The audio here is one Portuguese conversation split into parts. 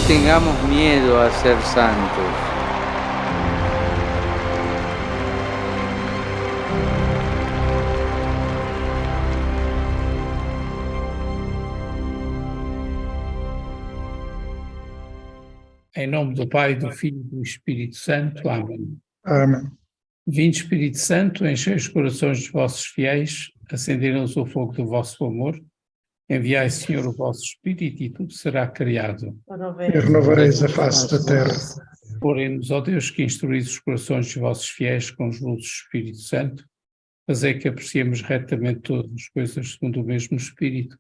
tengamos miedo a ser santos. Em nome do Pai, do Filho e do Espírito Santo. Amém. Amém. Vinde, Espírito Santo, enchei os corações dos vossos fiéis, acendei-nos o fogo do vosso amor. Enviai, Senhor, o vosso Espírito e tudo será criado. E renovareis a face da terra. Oremos, ó Deus, que instruís os corações dos vossos fiéis com os luzes do Espírito Santo, fazei que apreciemos retamente todas as coisas segundo o mesmo Espírito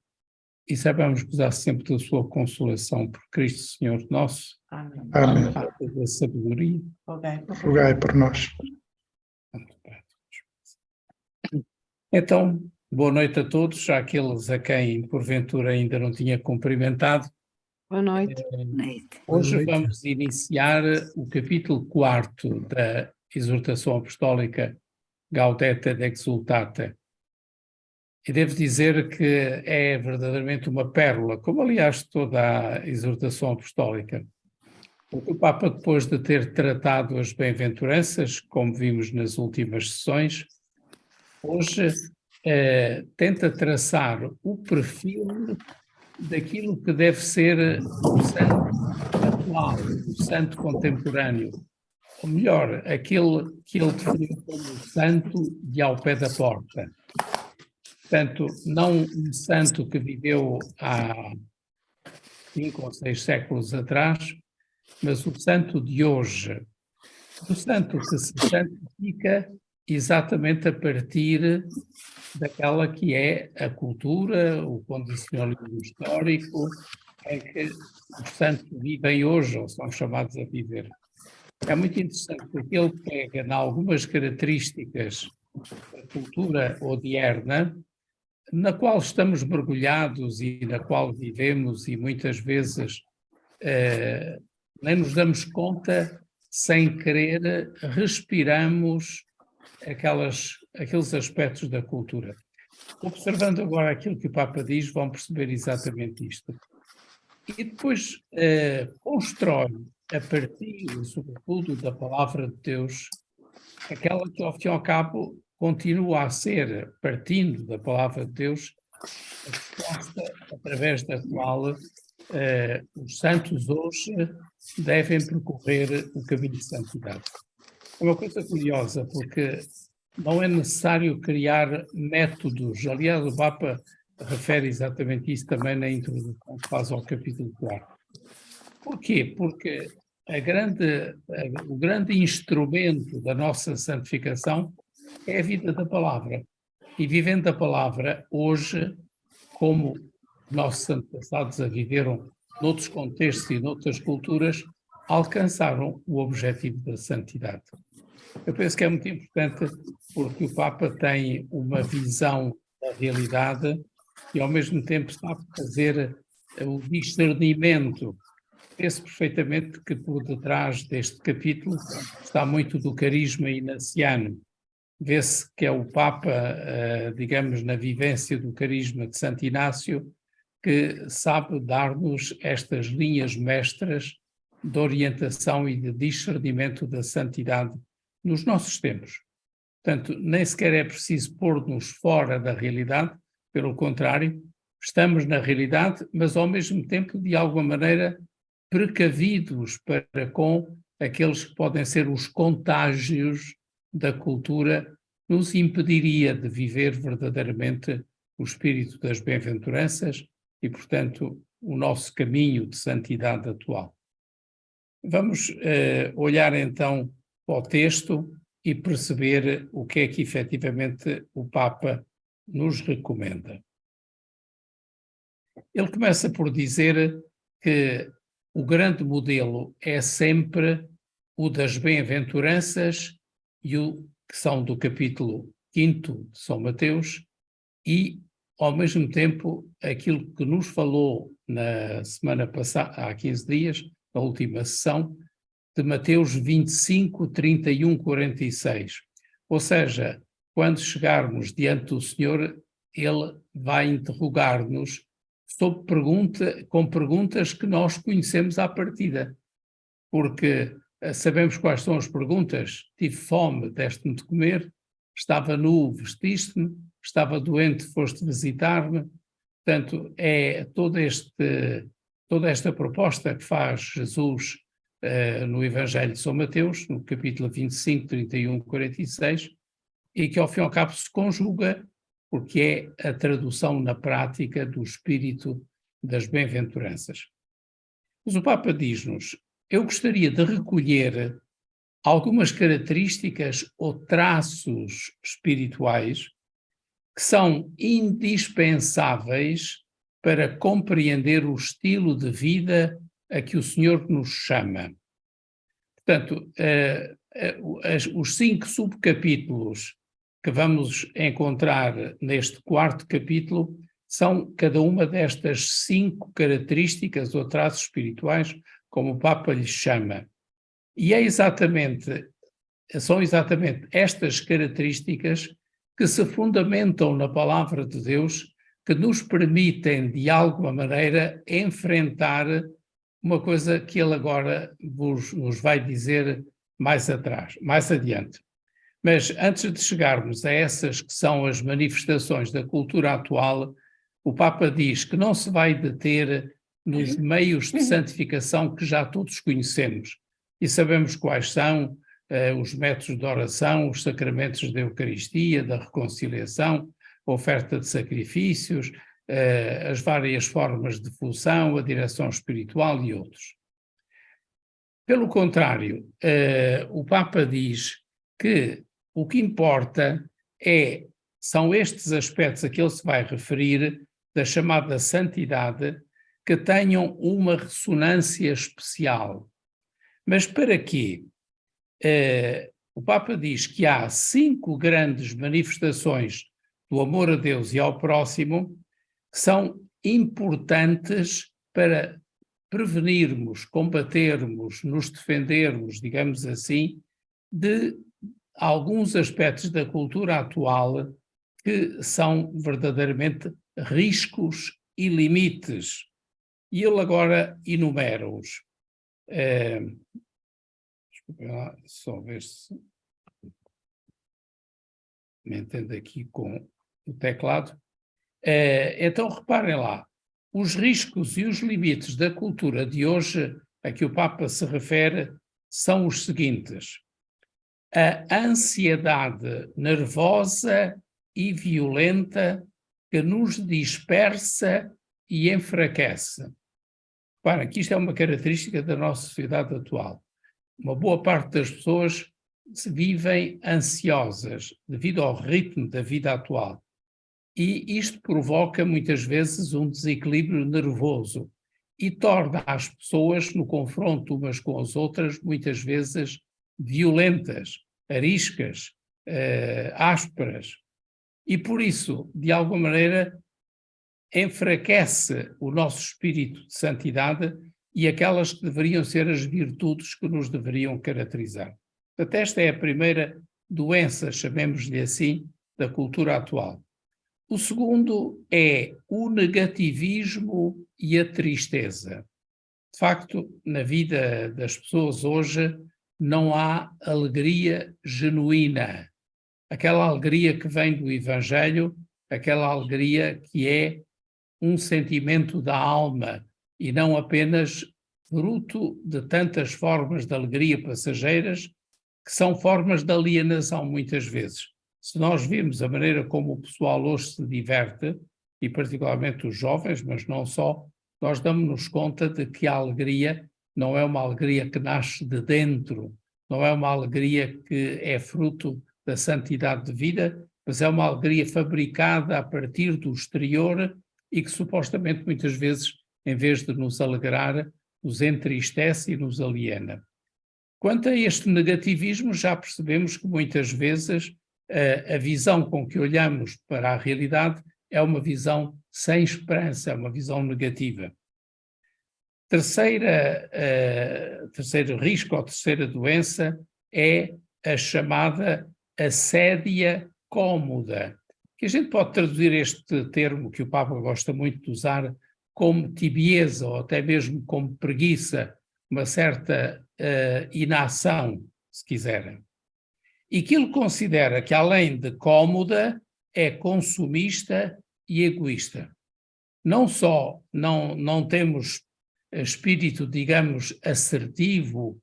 e saibamos gozar sempre da sua consolação por Cristo Senhor nosso. Amém. Amém. Da sabedoria. Rogai por nós. Então, boa noite a todos, àqueles a quem porventura ainda não tinha cumprimentado. Boa noite. Hoje vamos iniciar o capítulo 4 da exortação apostólica Gaudete et Exsultate. E devo dizer que é verdadeiramente uma pérola, como aliás toda a exortação apostólica. O Papa, depois de ter tratado as bem-aventuranças, como vimos nas últimas sessões, hoje tenta traçar o perfil daquilo que deve ser o santo atual, o santo contemporâneo, ou melhor, aquele que ele definiu como o santo de ao pé da porta. Portanto, não um santo que viveu há 5 ou 6 séculos atrás, mas o santo de hoje. O santo que se santifica exatamente a partir daquela que é a cultura, o condicionalismo histórico, em que os santos vivem hoje, ou são chamados a viver. É muito interessante porque ele pega em algumas características da cultura odierna, na qual estamos mergulhados e na qual vivemos e muitas vezes nem nos damos conta, sem querer, respiramos aqueles aspectos da cultura. Observando agora aquilo que o Papa diz, vão perceber exatamente isto. E depois constrói, a partir, sobretudo, da palavra de Deus, aquela que, ao fim e ao cabo, continua a ser, partindo da palavra de Deus, a resposta através da qual os santos hoje devem percorrer o caminho de santidade. É uma coisa curiosa, porque não é necessário criar métodos. Aliás, o Papa refere exatamente isso também na introdução que faz ao capítulo 4. Porquê? Porque o grande instrumento da nossa santificação é a vida da palavra. E vivendo a palavra hoje, como nossos antepassados a viveram noutros contextos e noutras culturas, alcançaram o objetivo da santidade. Eu penso que é muito importante porque o Papa tem uma visão da realidade e ao mesmo tempo sabe fazer o discernimento. Penso perfeitamente que por detrás deste capítulo está muito do carisma inaciano. Vê-se que é o Papa, digamos, na vivência do carisma de Santo Inácio, que sabe dar-nos estas linhas mestras de orientação e de discernimento da santidade nos nossos tempos. Portanto, nem sequer é preciso pôr-nos fora da realidade, pelo contrário, estamos na realidade, mas ao mesmo tempo, de alguma maneira, precavidos para com aqueles que podem ser os contágios da cultura, nos impediria de viver verdadeiramente o espírito das bem-aventuranças e, portanto, o nosso caminho de santidade atual. Vamos olhar então para o texto e perceber o que é que efetivamente o Papa nos recomenda. Ele começa por dizer que o grande modelo é sempre o das bem-aventuranças e o que são do capítulo 5 de São Mateus e, ao mesmo tempo, aquilo que nos falou na semana passada, há 15 dias, na última sessão, de Mateus 25, 31, 46. Ou seja, quando chegarmos diante do Senhor, Ele vai interrogar-nos com perguntas que nós conhecemos à partida, porque sabemos quais são as perguntas. Tive fome, deste-me de comer, estava nu, vestiste-me, estava doente, foste visitar-me. Portanto, é toda esta proposta que faz Jesus no Evangelho de São Mateus, no capítulo 25, 31, 46, e que ao fim e ao cabo se conjuga, porque é a tradução na prática do espírito das bem-aventuranças. Mas o Papa diz-nos: eu gostaria de recolher algumas características ou traços espirituais que são indispensáveis para compreender o estilo de vida a que o Senhor nos chama. Portanto, os 5 subcapítulos que vamos encontrar neste 4º capítulo são cada uma destas 5 características ou traços espirituais, como o Papa lhes chama. E são exatamente estas características que se fundamentam na Palavra de Deus, que nos permitem, de alguma maneira, enfrentar uma coisa que ele agora nos vai dizer mais adiante. Mas antes de chegarmos a essas que são as manifestações da cultura atual, o Papa diz que não se vai deter nos meios de santificação que já todos conhecemos. E sabemos quais são os métodos de oração, os sacramentos da Eucaristia, da reconciliação, a oferta de sacrifícios, as várias formas de função, a direção espiritual e outros. Pelo contrário, o Papa diz que o que importa são estes aspectos a que ele se vai referir, da chamada santidade, que tenham uma ressonância especial. Mas para quê? O Papa diz que há 5 grandes manifestações do amor a Deus e ao próximo que são importantes para prevenirmos, combatermos, nos defendermos, digamos assim, de alguns aspectos da cultura atual que são verdadeiramente riscos e limites. E ele agora enumera-os. Só ver se me entendo aqui com o teclado. Então, reparem lá, os riscos e os limites da cultura de hoje a que o Papa se refere são os seguintes: a ansiedade nervosa e violenta que nos dispersa e enfraquece. Reparem que isto é uma característica da nossa sociedade atual. Uma boa parte das pessoas vivem ansiosas devido ao ritmo da vida atual. E isto provoca muitas vezes um desequilíbrio nervoso e torna as pessoas, no confronto umas com as outras, muitas vezes violentas, ariscas, ásperas. E por isso, de alguma maneira, enfraquece o nosso espírito de santidade e aquelas que deveriam ser as virtudes que nos deveriam caracterizar. Portanto, esta é a primeira doença, chamemos-lhe assim, da cultura atual. O segundo é o negativismo e a tristeza. De facto, na vida das pessoas hoje não há alegria genuína. Aquela alegria que vem do Evangelho, aquela alegria que é um sentimento da alma e não apenas fruto de tantas formas de alegria passageiras que são formas de alienação muitas vezes. Se nós virmos a maneira como o pessoal hoje se diverte, e particularmente os jovens, mas não só, nós damos-nos conta de que a alegria não é uma alegria que nasce de dentro, não é uma alegria que é fruto da santidade de vida, mas é uma alegria fabricada a partir do exterior e que supostamente muitas vezes, em vez de nos alegrar, nos entristece e nos aliena. Quanto a este negativismo, já percebemos que muitas vezes a visão com que olhamos para a realidade é uma visão sem esperança, é uma visão negativa. Terceiro risco ou terceira doença é a chamada assédia cómoda, que a gente pode traduzir este termo que o Papa gosta muito de usar como tibieza ou até mesmo como preguiça, uma certa inação, se quiserem. E que ele considera que, além de cómoda, é consumista e egoísta. Não só não temos espírito, digamos, assertivo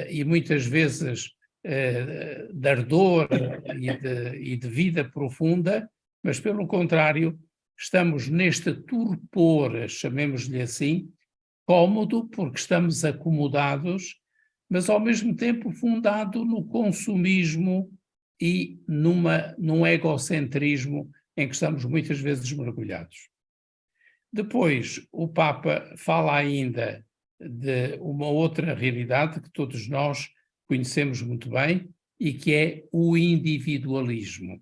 e muitas vezes de ardor e de vida profunda, mas pelo contrário, estamos neste torpor, chamemos-lhe assim, cómodo, porque estamos acomodados, mas ao mesmo tempo fundado no consumismo e num egocentrismo em que estamos muitas vezes mergulhados. Depois, o Papa fala ainda de uma outra realidade que todos nós conhecemos muito bem e que é o individualismo.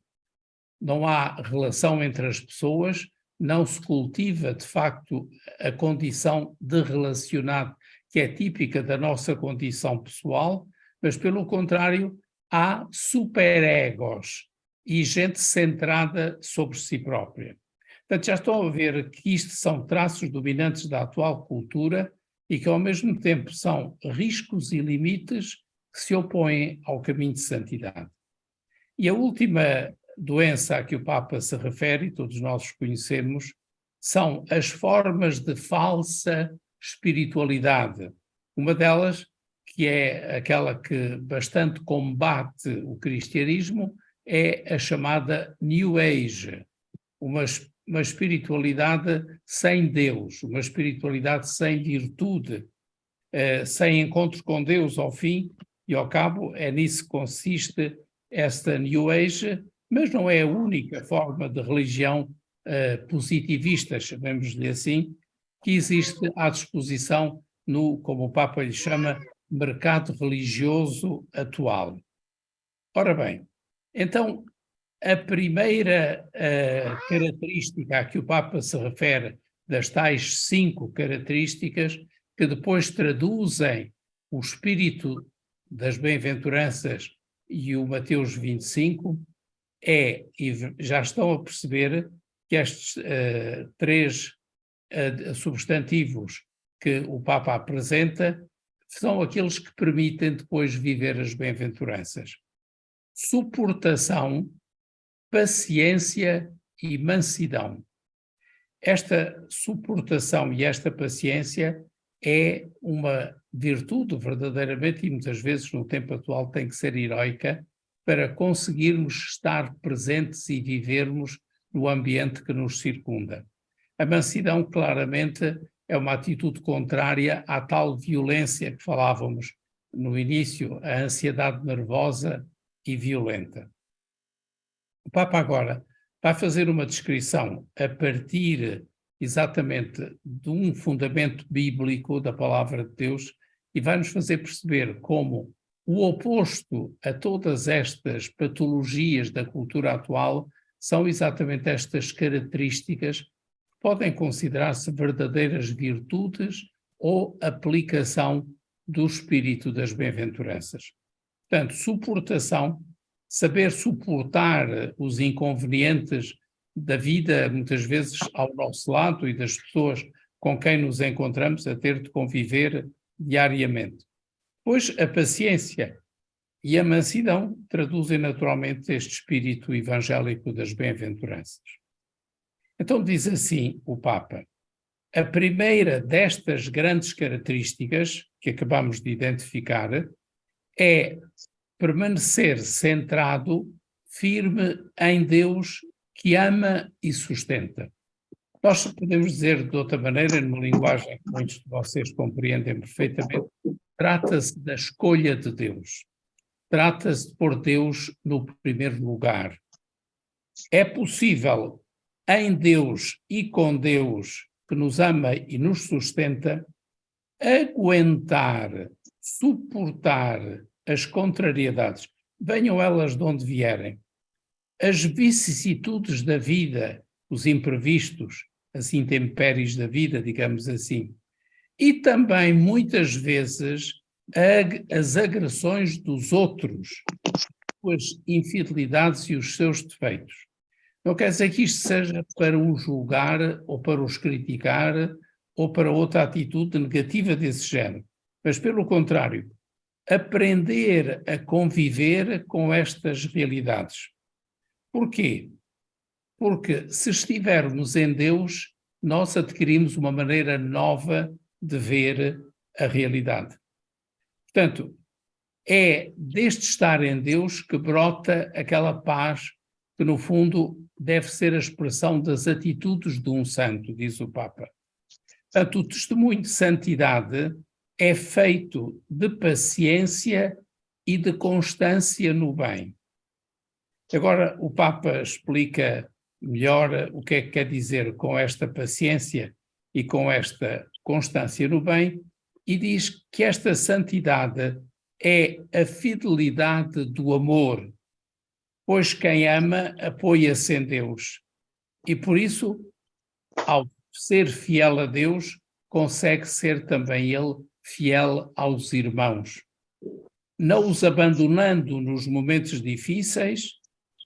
Não há relação entre as pessoas, não se cultiva, de facto, a condição de relacionado que é típica da nossa condição pessoal, mas, pelo contrário, há superegos e gente centrada sobre si própria. Portanto, já estão a ver que isto são traços dominantes da atual cultura e que, ao mesmo tempo, são riscos e limites que se opõem ao caminho de santidade. E a última doença a que o Papa se refere, e todos nós conhecemos, são as formas de falsa espiritualidade. Uma delas, que é aquela que bastante combate o cristianismo, é a chamada New Age, uma espiritualidade sem Deus, uma espiritualidade sem virtude, sem encontro com Deus ao fim e ao cabo. É nisso que consiste esta New Age, mas não é a única forma de religião positivista, chamemos-lhe assim, que existe à disposição no, como o Papa lhe chama, mercado religioso atual. Ora bem, então, a primeira característica a que o Papa se refere, das tais 5 características, que depois traduzem o espírito das bem-aventuranças e o Mateus 25, e já estão a perceber que estes 3 substantivos que o Papa apresenta são aqueles que permitem depois viver as bem-aventuranças. Suportação, paciência e mansidão. Esta suportação e esta paciência é uma virtude verdadeiramente, e muitas vezes no tempo atual tem que ser heroica, para conseguirmos estar presentes e vivermos no ambiente que nos circunda. A mansidão, claramente, é uma atitude contrária à tal violência que falávamos no início, a ansiedade nervosa e violenta. O Papa agora vai fazer uma descrição a partir exatamente de um fundamento bíblico da palavra de Deus e vai-nos fazer perceber como o oposto a todas estas patologias da cultura atual são exatamente estas características que podem considerar-se verdadeiras virtudes ou aplicação do espírito das bem-aventuranças. Portanto, suportação, saber suportar os inconvenientes da vida, muitas vezes ao nosso lado, e das pessoas com quem nos encontramos a ter de conviver diariamente. Pois a paciência e a mansidão traduzem naturalmente este espírito evangélico das bem-aventuranças. Então diz assim o Papa: a primeira destas grandes características que acabamos de identificar é permanecer centrado, firme em Deus que ama e sustenta. Nós podemos dizer de outra maneira, numa linguagem que muitos de vocês compreendem perfeitamente, trata-se da escolha de Deus. Trata-se de pôr Deus no primeiro lugar. É possível, em Deus e com Deus, que nos ama e nos sustenta, aguentar, suportar as contrariedades, venham elas de onde vierem, as vicissitudes da vida, os imprevistos, as intempéries da vida, digamos assim, e também, muitas vezes, as agressões dos outros, as infidelidades e os seus defeitos. Não quer dizer que isto seja para os julgar, ou para os criticar, ou para outra atitude negativa desse género. Mas, pelo contrário, aprender a conviver com estas realidades. Porquê? Porque se estivermos em Deus, nós adquirimos uma maneira nova de ver a realidade. Portanto, é deste estar em Deus que brota aquela paz que, no fundo, deve ser a expressão das atitudes de um santo, diz o Papa. Portanto, o testemunho de santidade é feito de paciência e de constância no bem. Agora, o Papa explica melhor o que é que quer dizer com esta paciência e com esta constância no bem, e diz que esta santidade é a fidelidade do amor, pois quem ama apoia-se em Deus. E por isso, ao ser fiel a Deus, consegue ser também ele fiel aos irmãos, não os abandonando nos momentos difíceis,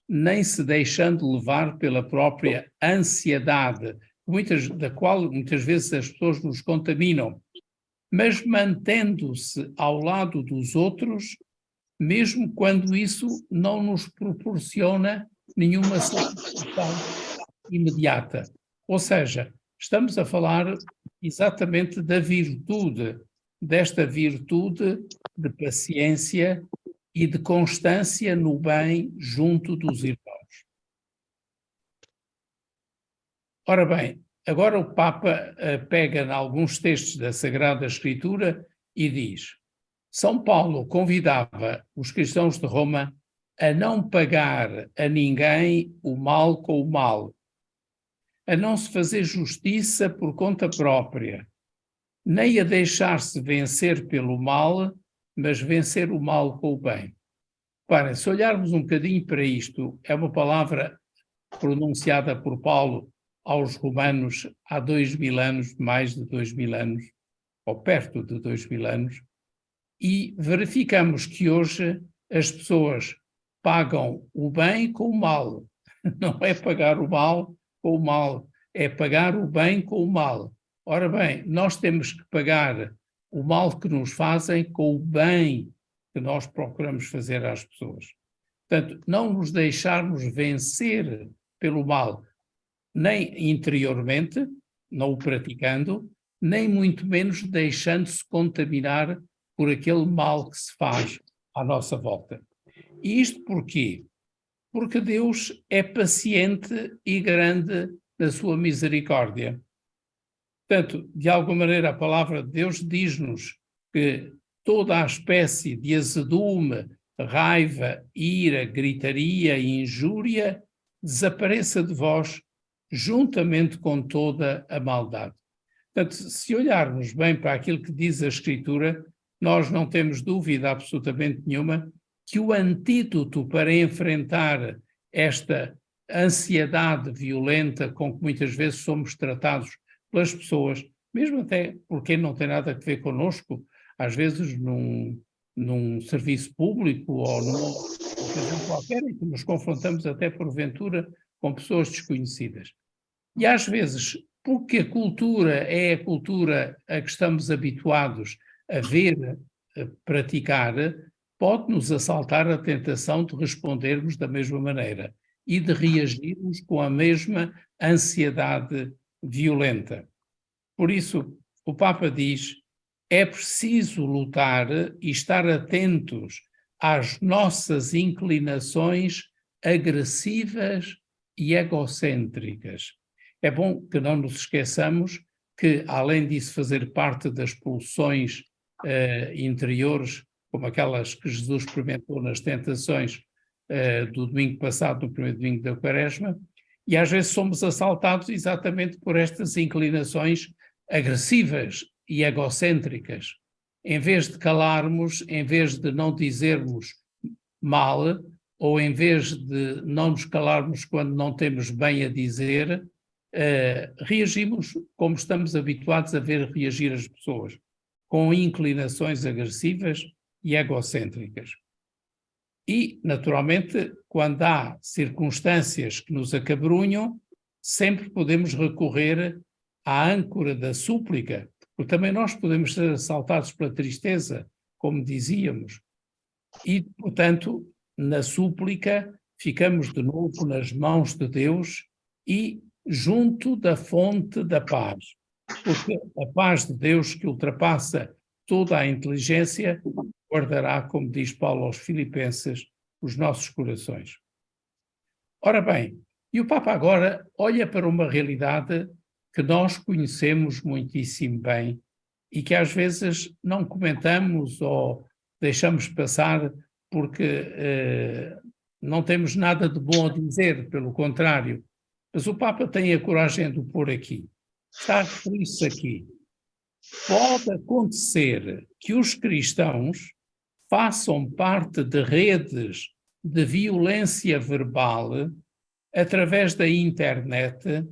nem se deixando levar pela própria ansiedade, da qual muitas vezes as pessoas nos contaminam, mas mantendo-se ao lado dos outros, mesmo quando isso não nos proporciona nenhuma satisfação imediata. Ou seja, estamos a falar exatamente da virtude, desta virtude de paciência e de constância no bem junto dos irmãos. Ora bem, agora o Papa pega em alguns textos da Sagrada Escritura e diz: São Paulo convidava os cristãos de Roma a não pagar a ninguém o mal com o mal, a não se fazer justiça por conta própria, nem a deixar-se vencer pelo mal, mas vencer o mal com o bem. Para, se olharmos um bocadinho para isto, é uma palavra pronunciada por Paulo aos romanos há 2000 anos, mais de 2000 anos, ou perto de 2000 anos, e verificamos que hoje as pessoas pagam o bem com o mal. Não é pagar o mal com o mal, é pagar o bem com o mal. Ora bem, nós temos que pagar o mal que nos fazem com o bem que nós procuramos fazer às pessoas. Portanto, não nos deixarmos vencer pelo mal, nem interiormente, não o praticando, nem muito menos deixando-se contaminar por aquele mal que se faz à nossa volta. E isto porquê? Porque Deus é paciente e grande na sua misericórdia. Portanto, de alguma maneira, a palavra de Deus diz-nos que toda a espécie de azedume, raiva, ira, gritaria e injúria desapareça de vós, juntamente com toda a maldade. Portanto, se olharmos bem para aquilo que diz a Escritura, nós não temos dúvida absolutamente nenhuma que o antídoto para enfrentar esta ansiedade violenta com que muitas vezes somos tratados pelas pessoas, mesmo até porque não tem nada a ver connosco, às vezes num serviço público ou numa ocasião qualquer em que nos confrontamos até porventura com pessoas desconhecidas. E às vezes, porque a cultura é a cultura a que estamos habituados a ver, a praticar, pode-nos assaltar a tentação de respondermos da mesma maneira e de reagirmos com a mesma ansiedade violenta. Por isso, o Papa diz: é preciso lutar e estar atentos às nossas inclinações agressivas e egocêntricas. É bom que não nos esqueçamos que, além disso fazer parte das pulsões interiores, como aquelas que Jesus experimentou nas tentações do domingo passado, no primeiro domingo da Quaresma, e às vezes somos assaltados exatamente por estas inclinações agressivas e egocêntricas. Em vez de calarmos, em vez de não dizermos mal, ou em vez de não nos calarmos quando não temos bem a dizer, reagimos como estamos habituados a ver reagir as pessoas, com inclinações agressivas e egocêntricas. E, naturalmente, quando há circunstâncias que nos acabrunham, sempre podemos recorrer à âncora da súplica, porque também nós podemos ser assaltados pela tristeza, como dizíamos. E, portanto, na súplica, ficamos de novo nas mãos de Deus e junto da fonte da paz. Porque a paz de Deus, que ultrapassa toda a inteligência, guardará, como diz Paulo aos Filipenses, os nossos corações. Ora bem, e o Papa agora olha para uma realidade que nós conhecemos muitíssimo bem e que às vezes não comentamos ou deixamos passar porque não temos nada de bom a dizer, pelo contrário. Mas o Papa tem a coragem de o pôr aqui. Está a referir-se aqui. Pode acontecer que os cristãos façam parte de redes de violência verbal através da internet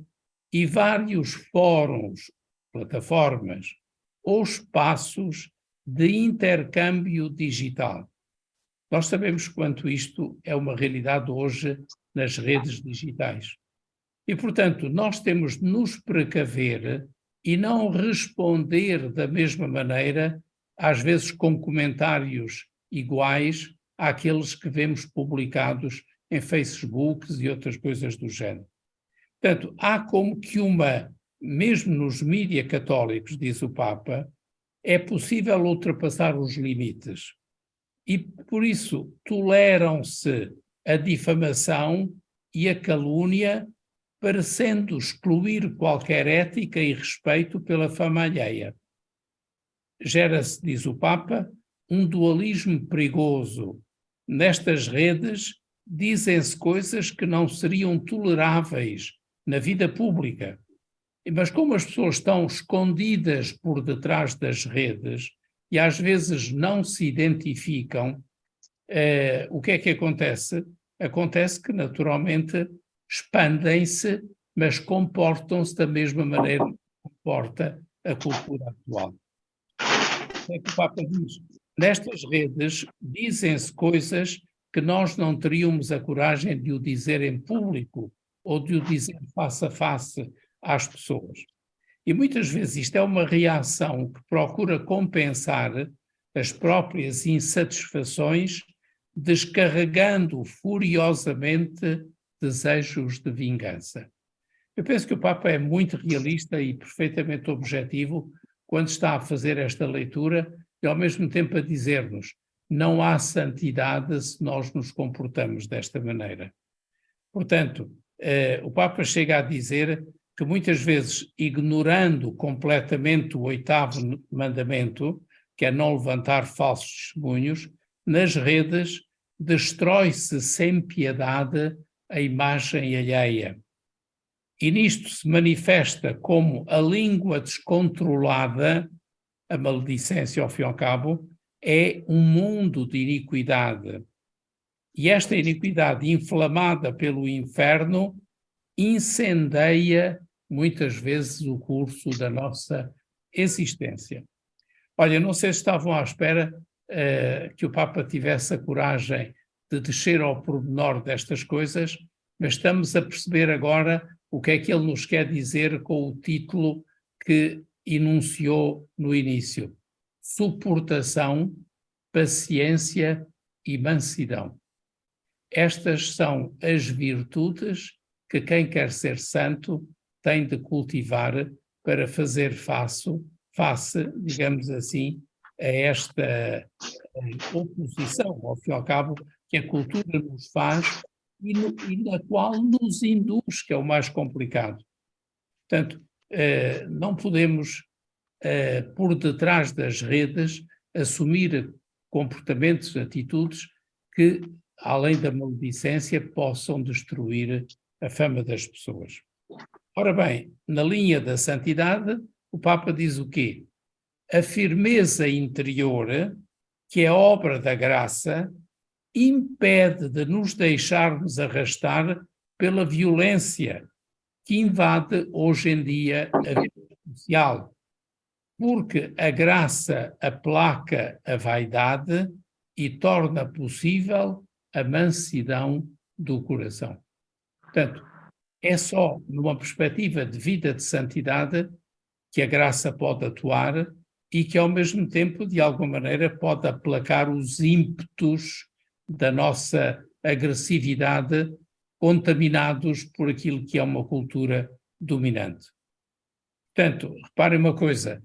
e vários fóruns, plataformas ou espaços de intercâmbio digital. Nós sabemos quanto isto é uma realidade hoje nas redes digitais. E, portanto, nós temos de nos precaver e não responder da mesma maneira, às vezes com comentários iguais àqueles que vemos publicados em Facebooks e outras coisas do género. Portanto, há como que mesmo nos mídias católicos, diz o Papa, é possível ultrapassar os limites. E, por isso, toleram-se a difamação e a calúnia, parecendo excluir qualquer ética e respeito pela fama alheia. Gera-se, diz o Papa, um dualismo perigoso. Nestas redes dizem-se coisas que não seriam toleráveis na vida pública. Mas como as pessoas estão escondidas por detrás das redes e às vezes não se identificam, o que é que acontece? Acontece que, naturalmente, expandem-se, mas comportam-se da mesma maneira que comporta a cultura atual. É que o Papa diz, nestas redes dizem-se coisas que nós não teríamos a coragem de o dizer em público ou de o dizer face a face às pessoas. E muitas vezes isto é uma reação que procura compensar as próprias insatisfações, descarregando furiosamente desejos de vingança. Eu penso que o Papa é muito realista e perfeitamente objetivo quando está a fazer esta leitura e ao mesmo tempo a dizer-nos: não há santidade se nós nos comportamos desta maneira. Portanto, o Papa chega a dizer que muitas vezes, ignorando completamente o 8º mandamento, que é não levantar falsos testemunhos, nas redes destrói-se sem piedade a imagem alheia. E nisto se manifesta como a língua descontrolada, a maledicência ao fim e ao cabo, é um mundo de iniquidade. E esta iniquidade inflamada pelo inferno incendeia muitas vezes o curso da nossa existência. Olha, não sei se estavam à espera que o Papa tivesse a coragem de descer ao pormenor destas coisas, mas estamos a perceber agora o que é que ele nos quer dizer com o título que enunciou no início: suportação, paciência e mansidão. Estas são as virtudes que quem quer ser santo tem de cultivar para fazer face, digamos assim, a esta oposição, ao fim e ao cabo, que a cultura nos faz e na qual nos induz, que é o mais complicado. Portanto, não podemos, por detrás das redes, assumir comportamentos, atitudes que, além da maledicência, possam destruir a fama das pessoas. Ora bem, na linha da santidade, o Papa diz o quê? A firmeza interior, que é obra da graça, impede de nos deixarmos arrastar pela violência que invade hoje em dia a vida social, porque a graça aplaca a vaidade e torna possível a mansidão do coração. Portanto, é só numa perspectiva de vida de santidade que a graça pode atuar e que, ao mesmo tempo, de alguma maneira, pode aplacar os ímpetos da nossa agressividade, contaminados por aquilo que é uma cultura dominante. Portanto, reparem uma coisa,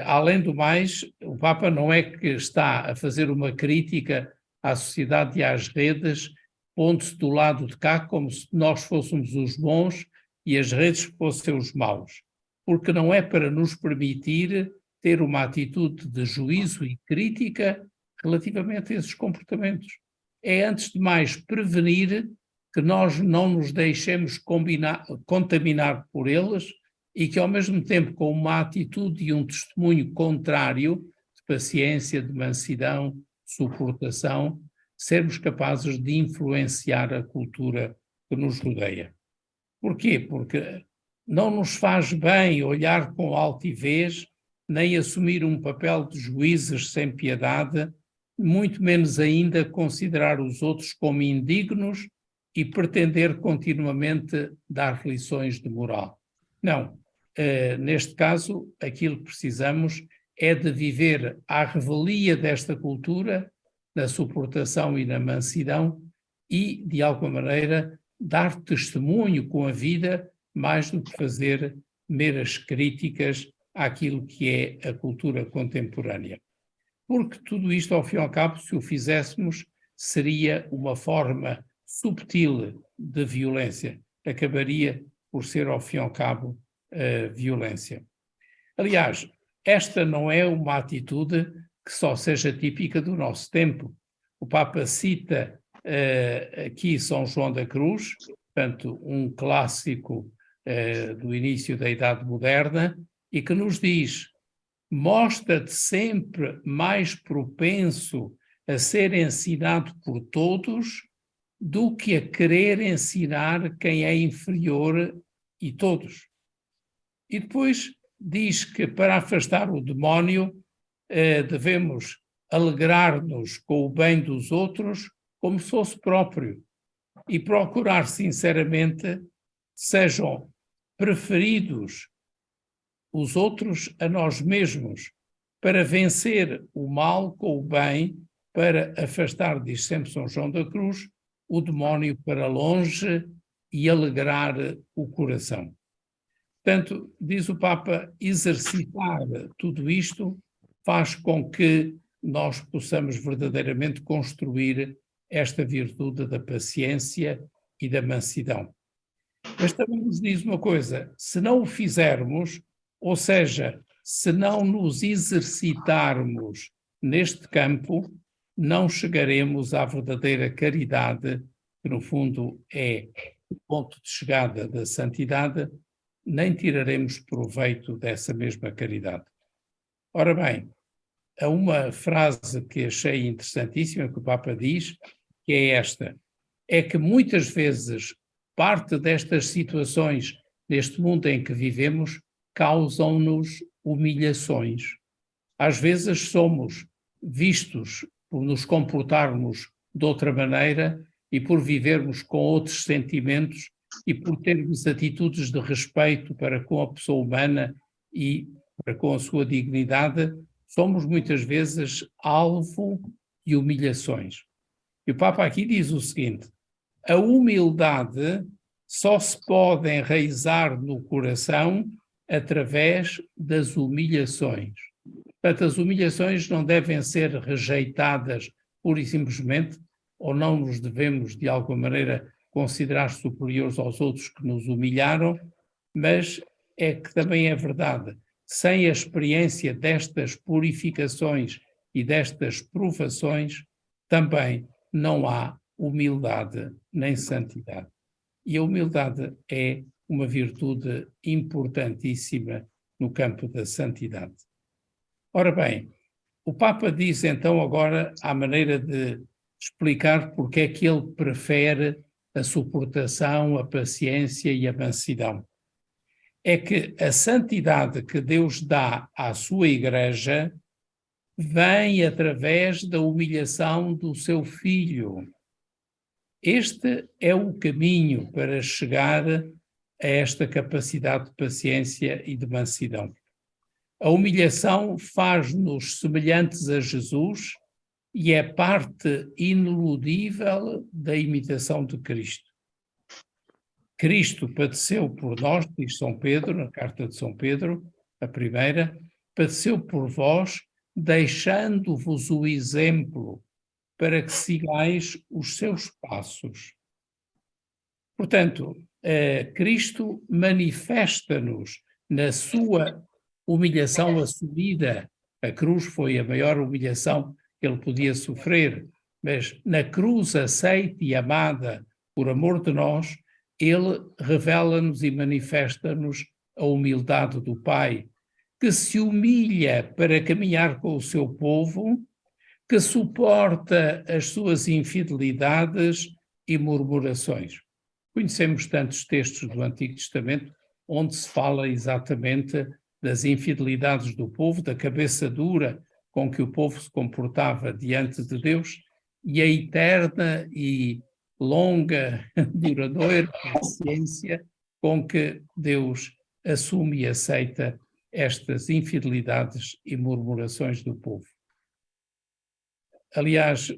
além do mais, o Papa não é que está a fazer uma crítica à sociedade e às redes, pondo-se do lado de cá como se nós fôssemos os bons e as redes fossem os maus, porque não é para nos permitir ter uma atitude de juízo e crítica relativamente a esses comportamentos. É, antes de mais, prevenir que nós não nos deixemos contaminar por eles e que, ao mesmo tempo, com uma atitude e um testemunho contrário, de paciência, de mansidão, de suportação, sermos capazes de influenciar a cultura que nos rodeia. Porquê? Porque não nos faz bem olhar com altivez, nem assumir um papel de juízes sem piedade, muito menos ainda considerar os outros como indignos e pretender continuamente dar lições de moral. Não. Neste caso, aquilo que precisamos é de viver à revelia desta cultura, na suportação e na mansidão, e, de alguma maneira, dar testemunho com a vida, mais do que fazer meras críticas àquilo que é a cultura contemporânea. Porque tudo isto, ao fim e ao cabo, se o fizéssemos, seria uma forma subtil de violência. Acabaria por ser, ao fim e ao cabo, violência. Aliás, esta não é uma atitude que só seja típica do nosso tempo. O Papa cita aqui São João da Cruz, portanto, um clássico do início da Idade Moderna, e que nos diz: mostra-te sempre mais propenso a ser ensinado por todos do que a querer ensinar quem é inferior e todos. E depois diz que para afastar o demónio devemos alegrar-nos com o bem dos outros como se fosse próprio e procurar sinceramente sejam preferidos os outros a nós mesmos, para vencer o mal com o bem, para afastar, diz sempre São João da Cruz, o demónio para longe e alegrar o coração. Portanto, diz o Papa, exercitar tudo isto faz com que nós possamos verdadeiramente construir esta virtude da paciência e da mansidão. Mas também nos diz uma coisa: se não o fizermos, ou seja, se não nos exercitarmos neste campo, não chegaremos à verdadeira caridade, que no fundo é o ponto de chegada da santidade, nem tiraremos proveito dessa mesma caridade. Ora bem, há uma frase que achei interessantíssima que o Papa diz, que é esta: é que muitas vezes parte destas situações neste mundo em que vivemos causam-nos humilhações. Às vezes somos vistos por nos comportarmos de outra maneira e por vivermos com outros sentimentos e por termos atitudes de respeito para com a pessoa humana e para com a sua dignidade, somos muitas vezes alvo de humilhações. E o Papa aqui diz o seguinte: a humildade só se pode enraizar no coração através das humilhações. Portanto, as humilhações não devem ser rejeitadas pura e simplesmente, ou não nos devemos, de alguma maneira, considerar superiores aos outros que nos humilharam, mas é que também é verdade, sem a experiência destas purificações e destas provações, também não há humildade nem santidade. E a humildade é uma virtude importantíssima no campo da santidade. Ora bem, o Papa diz então agora, à maneira de explicar porque é que ele prefere a suportação, a paciência e a mansidão. É que a santidade que Deus dá à sua Igreja vem através da humilhação do seu Filho. Este é o caminho para chegar a esta capacidade de paciência e de mansidão. A humilhação faz-nos semelhantes a Jesus e é parte ineludível da imitação de Cristo. Cristo padeceu por nós, diz São Pedro, na carta de São Pedro, a primeira, padeceu por vós, deixando-vos o exemplo para que sigais os seus passos. Portanto, Cristo manifesta-nos na sua humilhação assumida. A cruz foi a maior humilhação que ele podia sofrer, mas na cruz aceita e amada por amor de nós, ele revela-nos e manifesta-nos a humildade do Pai, que se humilha para caminhar com o seu povo, que suporta as suas infidelidades e murmurações. Conhecemos tantos textos do Antigo Testamento onde se fala exatamente das infidelidades do povo, da cabeça dura com que o povo se comportava diante de Deus e a eterna e longa, duradoura paciência com que Deus assume e aceita estas infidelidades e murmurações do povo. Aliás,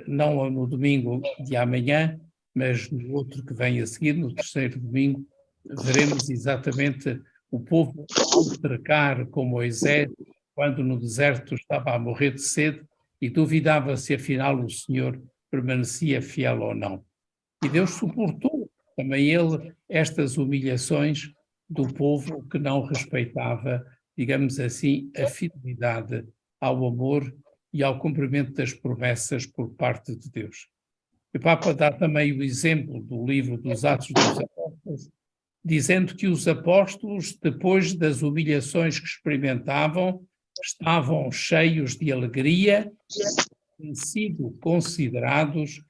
não no domingo de amanhã, mas no outro que vem a seguir, no terceiro domingo, veremos exatamente o povo altercar com Moisés, quando no deserto estava a morrer de sede e duvidava se afinal o Senhor permanecia fiel ou não. E Deus suportou também ele estas humilhações do povo que não respeitava, digamos assim, a fidelidade ao amor e ao cumprimento das promessas por parte de Deus. O Papa dá também o exemplo do livro dos Atos dos Apóstolos, dizendo que os apóstolos, depois das humilhações que experimentavam, estavam cheios de alegria, têm sido considerados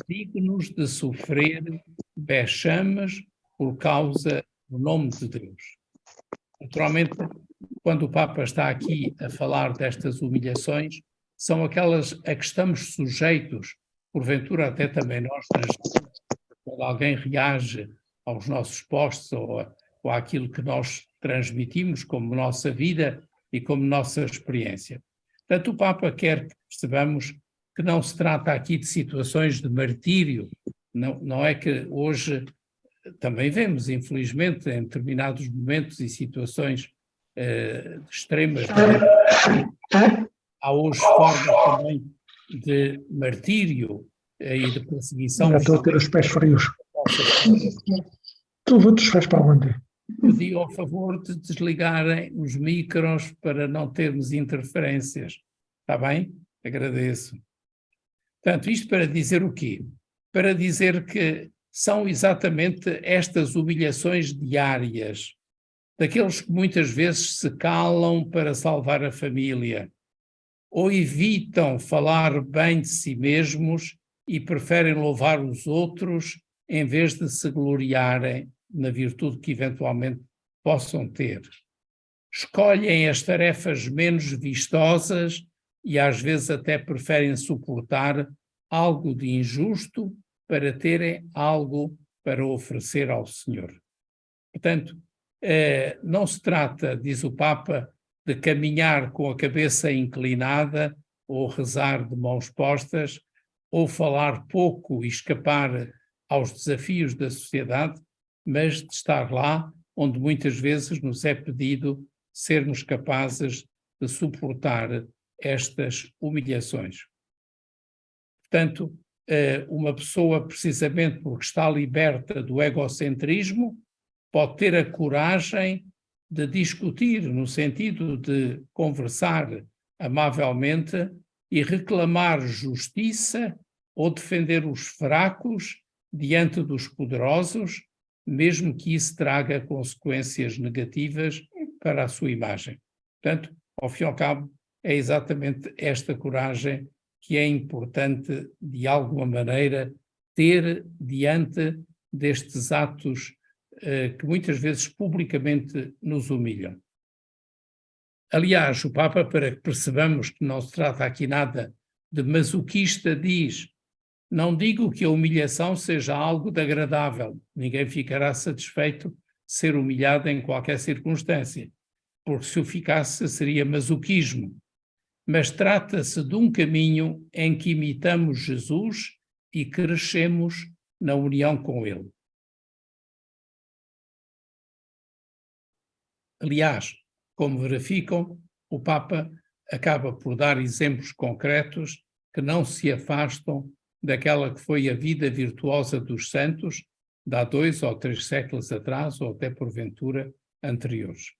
dignos de sofrer vexames por causa do nome de Deus. Naturalmente, quando o Papa está aqui a falar destas humilhações, são aquelas a que estamos sujeitos, porventura até também nós, quando alguém reage aos nossos posts ou àquilo que nós transmitimos como nossa vida e como nossa experiência. Portanto, o Papa quer que percebamos que não se trata aqui de situações de martírio, não é que hoje também vemos, infelizmente, em determinados momentos e situações extremas, há hoje formas também de martírio e de perseguição. Já estou a ter os pés frios. Tu te faz para onde? Pedi ao favor de desligarem os micros para não termos interferências. Está bem? Agradeço. Portanto, isto para dizer o quê? Para dizer que são exatamente estas humilhações diárias, daqueles que muitas vezes se calam para salvar a família, ou evitam falar bem de si mesmos e preferem louvar os outros em vez de se gloriarem na virtude que eventualmente possam ter. Escolhem as tarefas menos vistosas e às vezes até preferem suportar algo de injusto para terem algo para oferecer ao Senhor. Portanto, não se trata, diz o Papa, de caminhar com a cabeça inclinada ou rezar de mãos postas ou falar pouco e escapar aos desafios da sociedade, mas de estar lá onde muitas vezes nos é pedido sermos capazes de suportar estas humilhações. Portanto, uma pessoa, precisamente porque está liberta do egocentrismo, pode ter a coragem de discutir, no sentido de conversar amavelmente e reclamar justiça ou defender os fracos diante dos poderosos, mesmo que isso traga consequências negativas para a sua imagem. Portanto, ao fim e ao cabo, é exatamente esta coragem que é importante, de alguma maneira, ter diante destes atos que muitas vezes publicamente nos humilham. Aliás, o Papa, para que percebamos que não se trata aqui nada de masoquista, diz: Não digo que a humilhação seja algo de agradável. Ninguém ficará satisfeito de ser humilhado em qualquer circunstância, porque se o ficasse seria masoquismo. Mas trata-se de um caminho em que imitamos Jesus e crescemos na união com Ele. Aliás, como verificam, o Papa acaba por dar exemplos concretos que não se afastam daquela que foi a vida virtuosa dos santos de há 2 ou 3 séculos atrás, ou até porventura anteriores.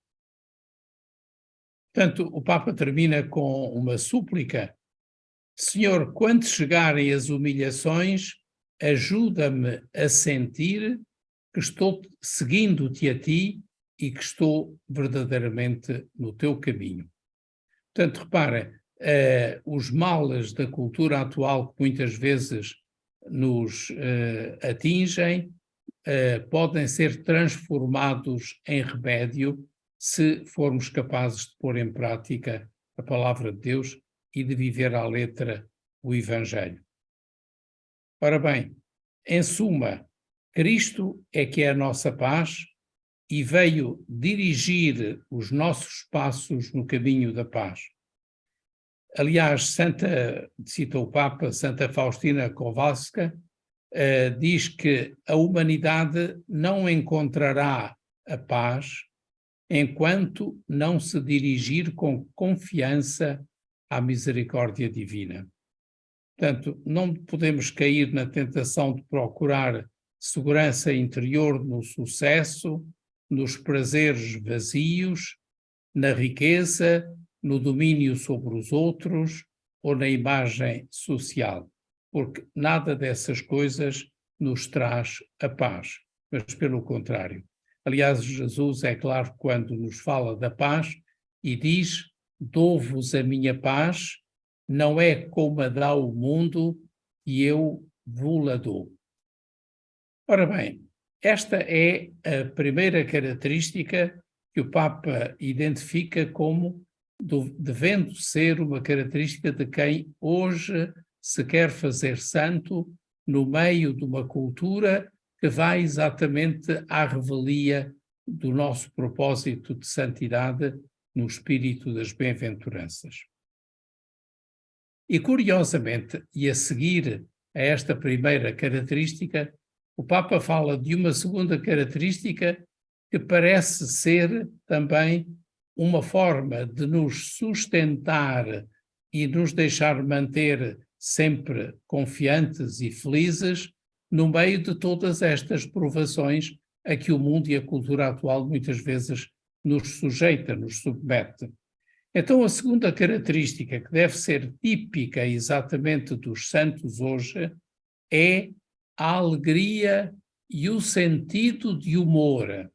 Portanto, o Papa termina com uma súplica: Senhor, quando chegarem as humilhações, ajuda-me a sentir que estou seguindo-te a ti e que estou verdadeiramente no teu caminho. Portanto, reparem, os males da cultura atual que muitas vezes nos atingem podem ser transformados em remédio se formos capazes de pôr em prática a palavra de Deus e de viver à letra o Evangelho. Ora bem, em suma, Cristo é que é a nossa paz e veio dirigir os nossos passos no caminho da paz. Aliás, cita o Papa, Santa Faustina Kowalska, diz que a humanidade não encontrará a paz enquanto não se dirigir com confiança à misericórdia divina. Portanto, não podemos cair na tentação de procurar segurança interior no sucesso, nos prazeres vazios, na riqueza, no domínio sobre os outros ou na imagem social, porque nada dessas coisas nos traz a paz, mas pelo contrário. Aliás, Jesus é claro quando nos fala da paz e diz: dou-vos a minha paz, não é como a dá o mundo, e eu vou-la dou. Ora bem, esta é a primeira característica que o Papa identifica como devendo ser uma característica de quem hoje se quer fazer santo no meio de uma cultura que vai exatamente à revelia do nosso propósito de santidade no espírito das bem-aventuranças. E curiosamente, e a seguir a esta primeira característica, o Papa fala de uma segunda característica que parece ser também uma forma de nos sustentar e nos deixar manter sempre confiantes e felizes no meio de todas estas provações a que o mundo e a cultura atual muitas vezes nos sujeita, nos submete. Então, a segunda característica que deve ser típica exatamente dos santos hoje é a alegria e o sentido de humor.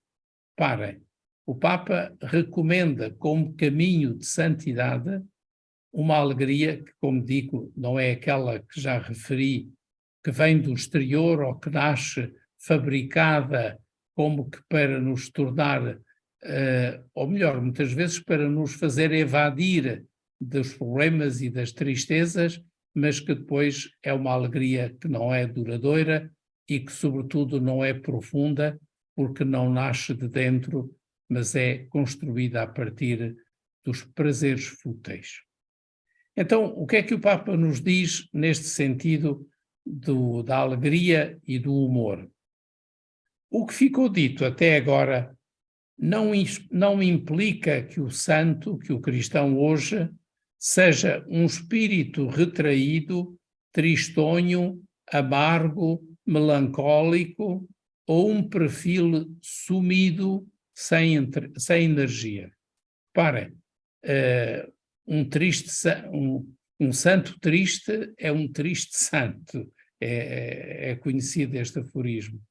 Parem, o Papa recomenda como caminho de santidade uma alegria que, como digo, não é aquela que já referi, que vem do exterior ou que nasce fabricada como que para nos tornar, ou melhor, muitas vezes para nos fazer evadir dos problemas e das tristezas, mas que depois é uma alegria que não é duradoura e que, sobretudo, não é profunda, porque não nasce de dentro, mas é construída a partir dos prazeres fúteis. Então, o que é que o Papa nos diz neste sentido da alegria e do humor? O que ficou dito até agora não implica que o santo, que o cristão hoje, seja um espírito retraído, tristonho, amargo, melancólico ou um perfil sumido, sem energia. Reparem, um santo triste é um triste santo, é conhecido este aforismo.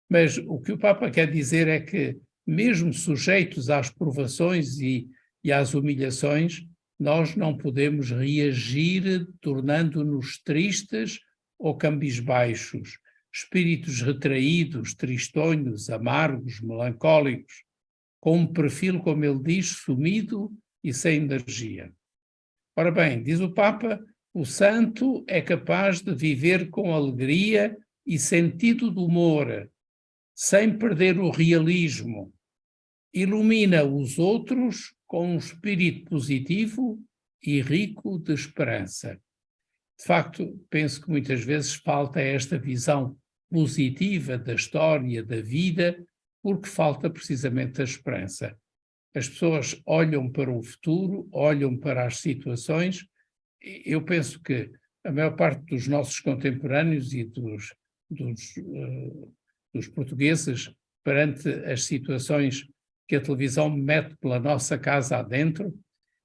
Mas o que o Papa quer dizer é que, mesmo sujeitos às provações e às humilhações, nós não podemos reagir tornando-nos tristes ou cabisbaixos, espíritos retraídos, tristonhos, amargos, melancólicos, com um perfil, como ele diz, sumido e sem energia. Ora bem, diz o Papa, O santo é capaz de viver com alegria e sentido de humor, sem perder o realismo. Ilumina os outros com um espírito positivo e rico de esperança. De facto, penso que muitas vezes falta esta visão positiva da história, da vida, porque falta precisamente a esperança. As pessoas olham para o futuro, olham para as situações. Eu penso que a maior parte dos nossos contemporâneos e dos portugueses, perante as situações que a televisão mete pela nossa casa adentro,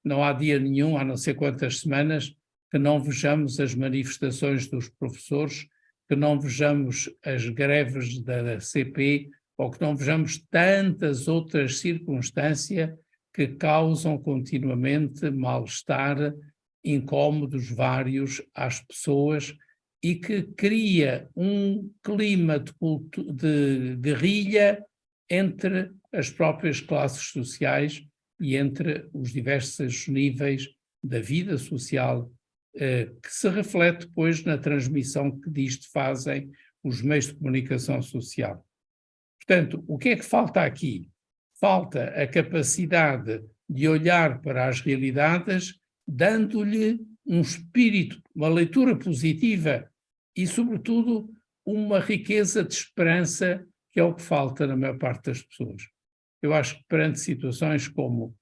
não há dia nenhum, há não sei quantas semanas, que não vejamos as manifestações dos professores, que não vejamos as greves da CP, ou que não vejamos tantas outras circunstâncias que causam continuamente mal-estar, incómodos vários às pessoas e que cria um clima de guerrilha entre as próprias classes sociais e entre os diversos níveis da vida social, que se reflete depois na transmissão que disto fazem os meios de comunicação social. Portanto, o que é que falta aqui? Falta a capacidade de olhar para as realidades, dando-lhe um espírito, uma leitura positiva e, sobretudo, uma riqueza de esperança, que é o que falta na maior parte das pessoas. Eu acho que perante situações como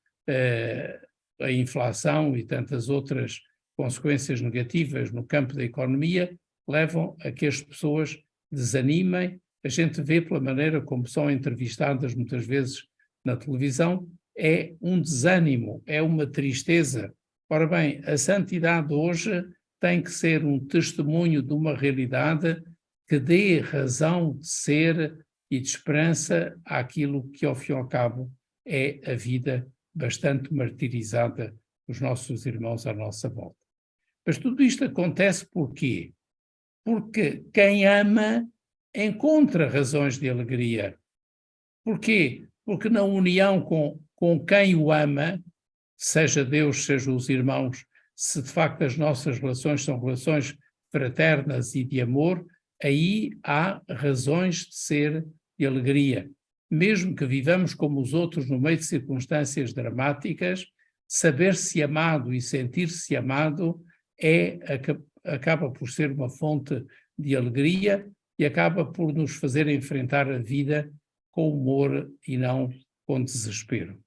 a inflação e tantas outras consequências negativas no campo da economia, levam a que as pessoas desanimem. A gente vê pela maneira como são entrevistadas muitas vezes na televisão, é um desânimo, é uma tristeza. Ora bem, a santidade hoje tem que ser um testemunho de uma realidade que dê razão de ser e de esperança àquilo que, ao fim e ao cabo, é a vida bastante martirizada dos nossos irmãos à nossa volta. Mas tudo isto acontece por quê? Porque quem ama encontra razões de alegria. Porquê? Porque na união com quem o ama, seja Deus, seja os irmãos, se de facto as nossas relações são relações fraternas e de amor, aí há razões de ser de alegria. Mesmo que vivamos como os outros no meio de circunstâncias dramáticas, saber-se amado e sentir-se amado acaba por ser uma fonte de alegria e acaba por nos fazer enfrentar a vida com humor e não com desespero.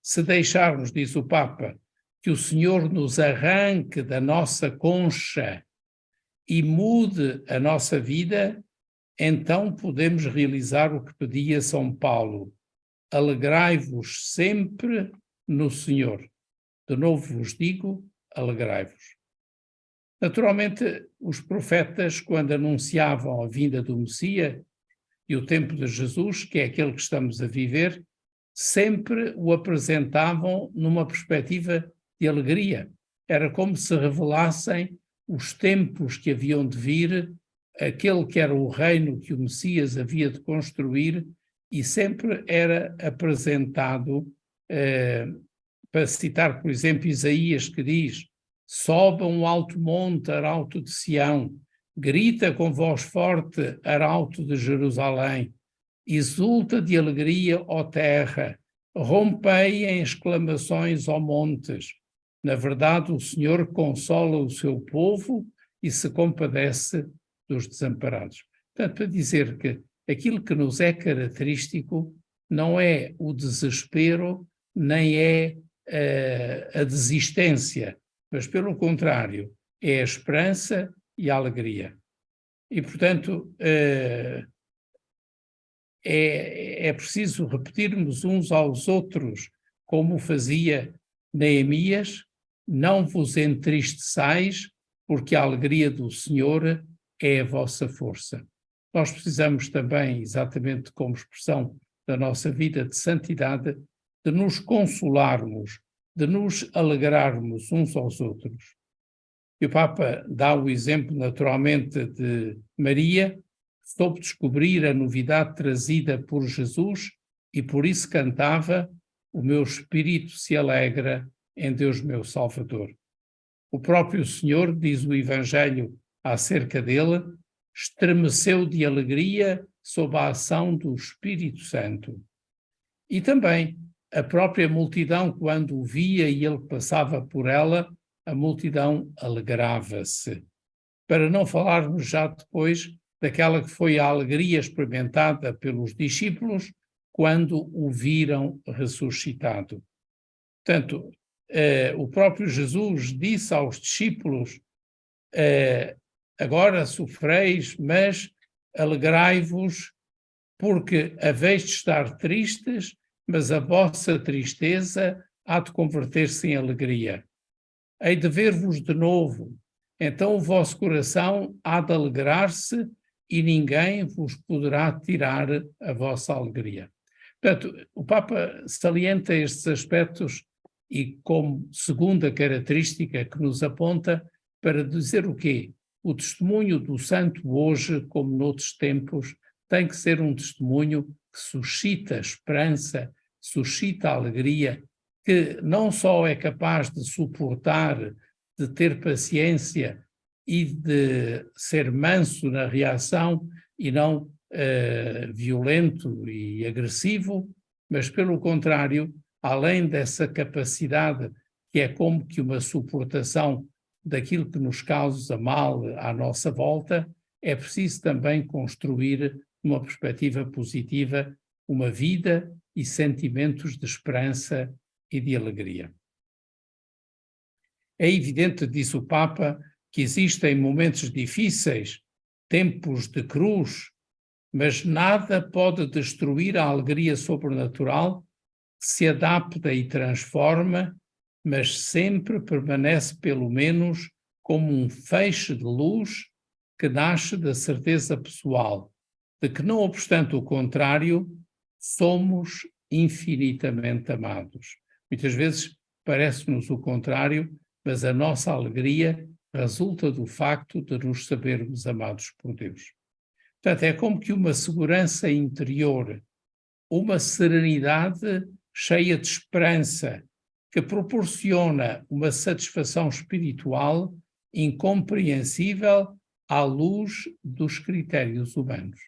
Se deixarmos, diz o Papa, que o Senhor nos arranque da nossa concha e mude a nossa vida, então podemos realizar o que pedia São Paulo: alegrai-vos sempre no Senhor. De novo vos digo, alegrai-vos. Naturalmente, os profetas, quando anunciavam a vinda do Messias e o tempo de Jesus, que é aquele que estamos a viver, sempre o apresentavam numa perspectiva de alegria. Era como se revelassem os tempos que haviam de vir, aquele que era o reino que o Messias havia de construir, e sempre era apresentado, para citar, por exemplo, Isaías, que diz: sobe um alto monte, arauto de Sião, grita com voz forte, arauto de Jerusalém, exulta de alegria, ó terra, rompei em exclamações, ó montes. Na verdade, o Senhor consola o seu povo e se compadece dos desamparados. Portanto, para dizer que aquilo que nos é característico não é o desespero, nem é a desistência, mas, pelo contrário, é a esperança e a alegria. E, portanto, é preciso repetirmos uns aos outros, como fazia Neemias: não vos entristeçais, porque a alegria do Senhor é a vossa força. Nós precisamos também, exatamente como expressão da nossa vida de santidade, de nos consolarmos, de nos alegrarmos uns aos outros. E o Papa dá o exemplo, naturalmente, de Maria, que soube descobrir a novidade trazida por Jesus e por isso cantava: o meu espírito se alegra em Deus meu Salvador. O próprio Senhor, diz o Evangelho acerca dele, estremeceu de alegria sob a ação do Espírito Santo. E também a própria multidão, quando o via e ele passava por ela, a multidão alegrava-se. Para não falarmos já depois daquela que foi a alegria experimentada pelos discípulos quando o viram ressuscitado. Portanto, o próprio Jesus disse aos discípulos, agora sofreis, mas alegrai-vos, porque haveis de estar tristes, mas a vossa tristeza há de converter-se em alegria. Hei de ver-vos de novo, então o vosso coração há de alegrar-se e ninguém vos poderá tirar a vossa alegria. Portanto, o Papa salienta estes aspectos e como segunda característica que nos aponta para dizer o quê? O testemunho do santo hoje, como noutros tempos, tem que ser um testemunho que suscita esperança, suscita alegria, que não só é capaz de suportar, de ter paciência e de ser manso na reação e não violento e agressivo, mas pelo contrário, além dessa capacidade que é como que uma suportação daquilo que nos causa mal à nossa volta, é preciso também construir uma perspectiva positiva, uma vida e sentimentos de esperança e de alegria. É evidente, disse o Papa, que existem momentos difíceis, tempos de cruz, mas nada pode destruir a alegria sobrenatural que se adapta e transforma, mas sempre permanece pelo menos como um feixe de luz que nasce da certeza pessoal de que, não obstante o contrário, somos infinitamente amados. Muitas vezes parece-nos o contrário, mas a nossa alegria resulta do facto de nos sabermos amados por Deus. Portanto, é como que uma segurança interior, uma serenidade cheia de esperança, que proporciona uma satisfação espiritual incompreensível à luz dos critérios humanos.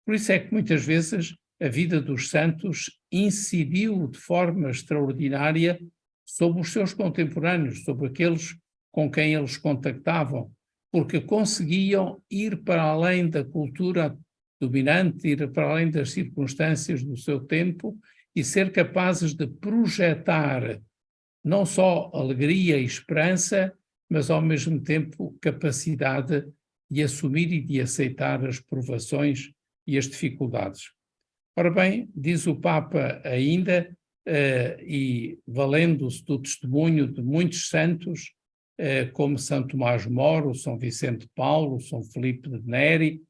Por isso é que muitas vezes a vida dos santos incidiu de forma extraordinária sobre os seus contemporâneos, sobre aqueles com quem eles contactavam, porque conseguiam ir para além da cultura dominante, ir para além das circunstâncias do seu tempo e ser capazes de projetar não só alegria e esperança, mas ao mesmo tempo capacidade de assumir e de aceitar as provações e as dificuldades. Ora bem, diz o Papa ainda, e valendo-se do testemunho de muitos santos, como São Tomás Moro, São Vicente de Paulo, São Filipe de Neri,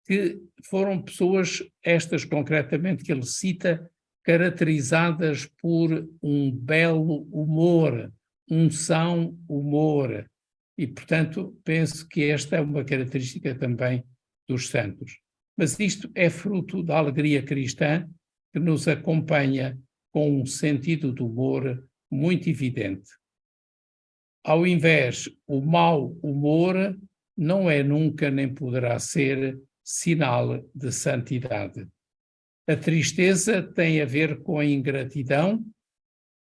que foram pessoas, estas concretamente que ele cita, caracterizadas por um belo humor, um são humor. E, portanto, penso que esta é uma característica também dos santos. Mas isto é fruto da alegria cristã que nos acompanha com um sentido de humor muito evidente. Ao invés, o mau humor não é nunca nem poderá ser sinal de santidade. A tristeza tem a ver com a ingratidão,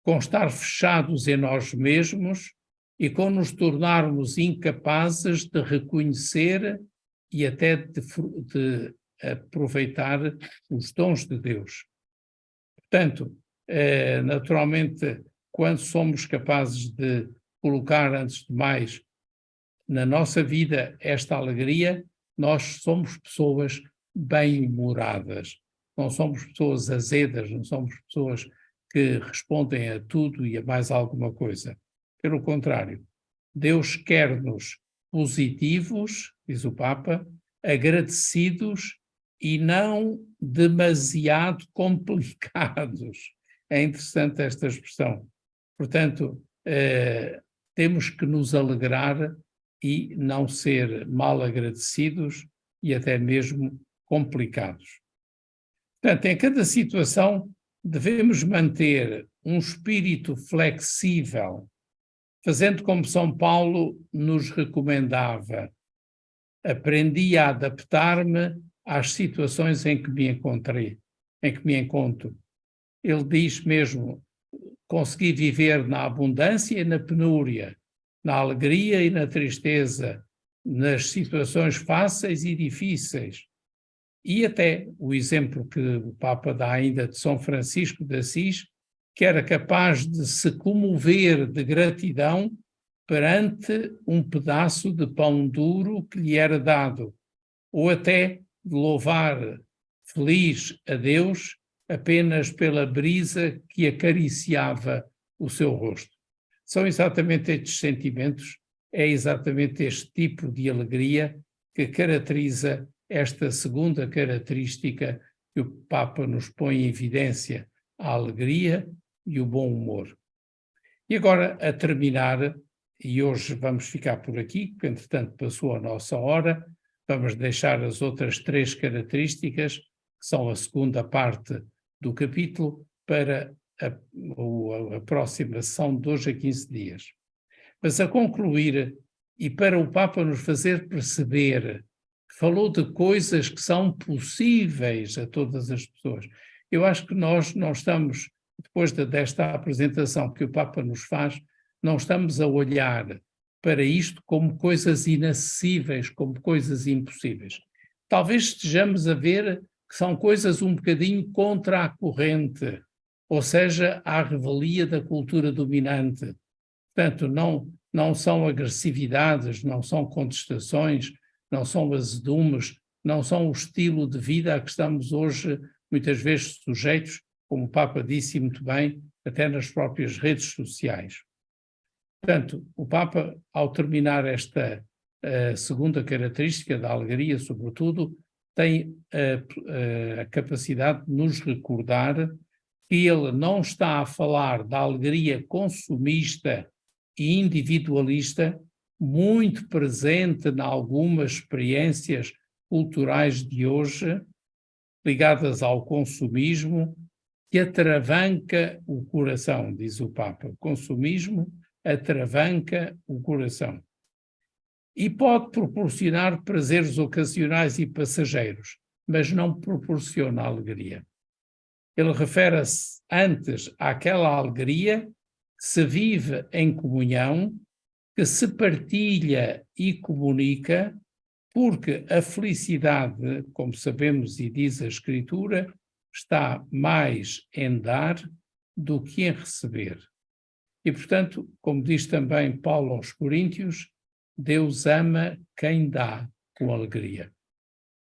com estar fechados em nós mesmos e com nos tornarmos incapazes de reconhecer e até de aproveitar os dons de Deus. Portanto, naturalmente, quando somos capazes de colocar, antes de mais, na nossa vida esta alegria, nós somos pessoas bem-humoradas. Não somos pessoas azedas, não somos pessoas que respondem a tudo e a mais alguma coisa. Pelo contrário, Deus quer-nos positivos, diz o Papa, agradecidos e não demasiado complicados. É interessante esta expressão. Portanto, temos que nos alegrar e não ser mal agradecidos e até mesmo complicados. Portanto, em cada situação devemos manter um espírito flexível fazendo como São Paulo nos recomendava. Aprendi a adaptar-me às situações em que me encontro. Ele diz mesmo, consegui viver na abundância e na penúria, na alegria e na tristeza, nas situações fáceis e difíceis. E até o exemplo que o Papa dá ainda de São Francisco de Assis, que era capaz de se comover de gratidão perante um pedaço de pão duro que lhe era dado, ou até de louvar feliz a Deus apenas pela brisa que acariciava o seu rosto. São exatamente estes sentimentos, é exatamente este tipo de alegria que caracteriza esta segunda característica que o Papa nos põe em evidência, a alegria e o bom humor. E agora, a terminar, e hoje vamos ficar por aqui, porque entretanto passou a nossa hora, vamos deixar as outras 3 características, que são a segunda parte do capítulo, para a próxima sessão de hoje a 15 dias. Mas a concluir, e para o Papa nos fazer perceber, falou de coisas que são possíveis a todas as pessoas. Eu acho que nós não estamos, depois desta apresentação que o Papa nos faz, não estamos a olhar para isto como coisas inacessíveis, como coisas impossíveis. Talvez estejamos a ver que são coisas um bocadinho contra a corrente, ou seja, à revelia da cultura dominante. Portanto, não são agressividades, não são contestações, não são azedumes, não são o estilo de vida a que estamos hoje muitas vezes sujeitos, como o Papa disse muito bem, até nas próprias redes sociais. Portanto, o Papa, ao terminar esta segunda característica da alegria, sobretudo, tem a capacidade de nos recordar que ele não está a falar da alegria consumista e individualista, muito presente em algumas experiências culturais de hoje, ligadas ao consumismo, que atravanca o coração, diz o Papa. O consumismo atravanca o coração. E pode proporcionar prazeres ocasionais e passageiros, mas não proporciona alegria. Ele refere-se antes àquela alegria que se vive em comunhão, que se partilha e comunica, porque a felicidade, como sabemos e diz a Escritura, está mais em dar do que em receber. E, portanto, como diz também Paulo aos Coríntios, Deus ama quem dá com alegria.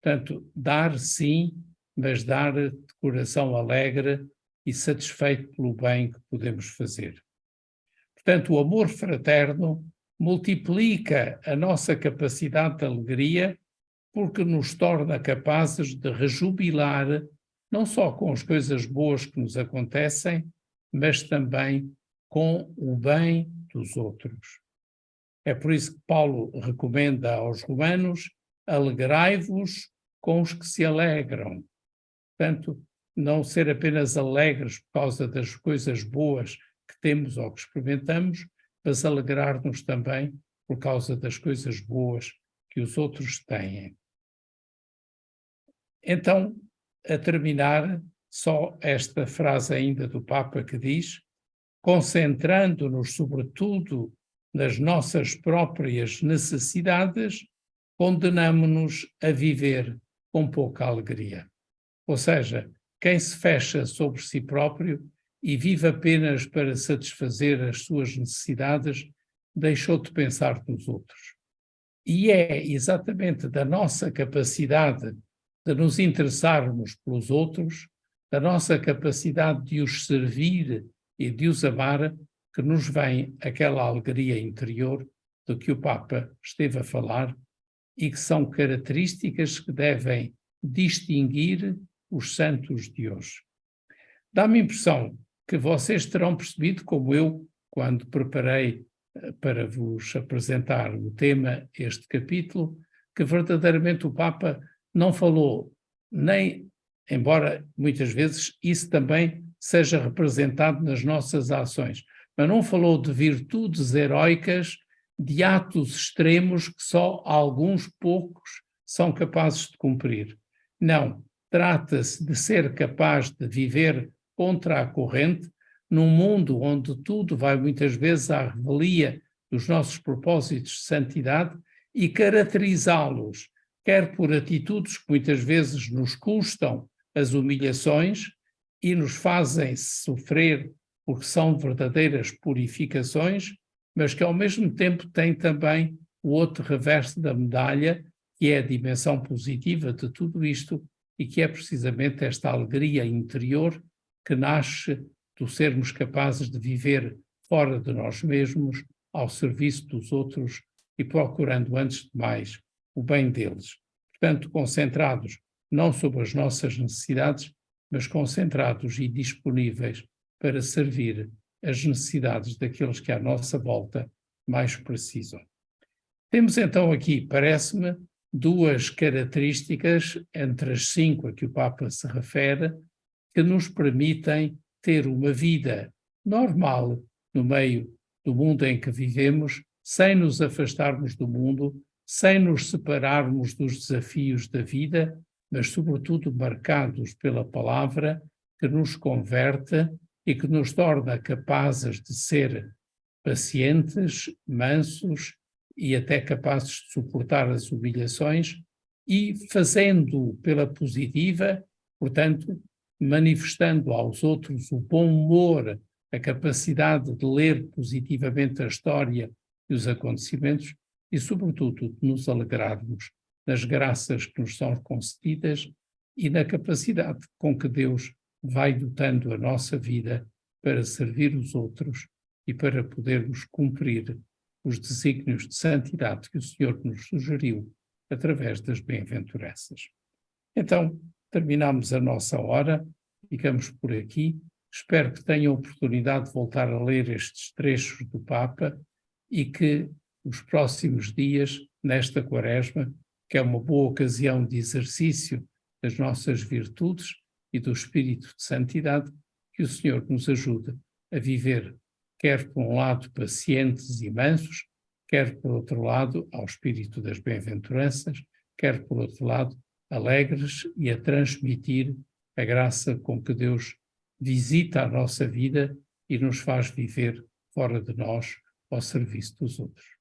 Portanto, dar sim, mas dar de coração alegre e satisfeito pelo bem que podemos fazer. Portanto, o amor fraterno multiplica a nossa capacidade de alegria porque nos torna capazes de rejubilar não só com as coisas boas que nos acontecem, mas também com o bem dos outros. É por isso que Paulo recomenda aos romanos: alegrai-vos com os que se alegram. Portanto, não ser apenas alegres por causa das coisas boas que temos ou que experimentamos, mas alegrar-nos também por causa das coisas boas que os outros têm. Então, a terminar, só esta frase ainda do Papa que diz: concentrando-nos sobretudo nas nossas próprias necessidades, condenamo-nos a viver com pouca alegria. Ou seja, quem se fecha sobre si próprio e vive apenas para satisfazer as suas necessidades, deixou de pensar nos outros. E é exatamente da nossa capacidade de nos interessarmos pelos outros, da nossa capacidade de os servir e de os amar, que nos vem aquela alegria interior de que o Papa esteve a falar e que são características que devem distinguir os santos de hoje. Dá-me a impressão que vocês terão percebido, como eu, quando preparei para vos apresentar o tema, este capítulo, que verdadeiramente o Papa não falou nem, embora muitas vezes isso também seja representado nas nossas ações, mas não falou de virtudes heróicas, de atos extremos que só alguns poucos são capazes de cumprir. Não, trata-se de ser capaz de viver contra a corrente, num mundo onde tudo vai muitas vezes à revelia dos nossos propósitos de santidade e caracterizá-los, quer por atitudes que muitas vezes nos custam as humilhações e nos fazem sofrer porque são verdadeiras purificações, mas que ao mesmo tempo têm também o outro reverso da medalha, que é a dimensão positiva de tudo isto e que é precisamente esta alegria interior que nasce do sermos capazes de viver fora de nós mesmos, ao serviço dos outros e procurando, antes de mais, o bem deles. Portanto, concentrados não sobre as nossas necessidades, mas concentrados e disponíveis para servir as necessidades daqueles que à nossa volta mais precisam. Temos então aqui, parece-me, duas características, entre as 5 a que o Papa se refere, que nos permitem ter uma vida normal no meio do mundo em que vivemos, sem nos afastarmos do mundo, sem nos separarmos dos desafios da vida, mas sobretudo marcados pela palavra que nos converte e que nos torna capazes de ser pacientes, mansos e até capazes de suportar as humilhações e fazendo pela positiva, portanto, manifestando aos outros o bom humor, a capacidade de ler positivamente a história e os acontecimentos e, sobretudo, de nos alegrarmos nas graças que nos são concedidas e na capacidade com que Deus vai dotando a nossa vida para servir os outros e para podermos cumprir os desígnios de santidade que o Senhor nos sugeriu através das bem-aventuranças. Então, terminamos a nossa hora, ficamos por aqui. Espero que tenham a oportunidade de voltar a ler estes trechos do Papa e que os próximos dias, nesta Quaresma, que é uma boa ocasião de exercício das nossas virtudes e do espírito de santidade, que o Senhor nos ajude a viver, quer por um lado pacientes e mansos, quer por outro lado ao espírito das bem-aventuranças, quer por outro lado alegres e a transmitir a graça com que Deus visita a nossa vida e nos faz viver fora de nós ao serviço dos outros.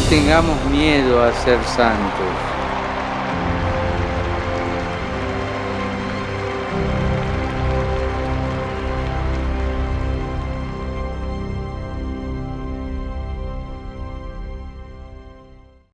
tengamos miedo a ser santos.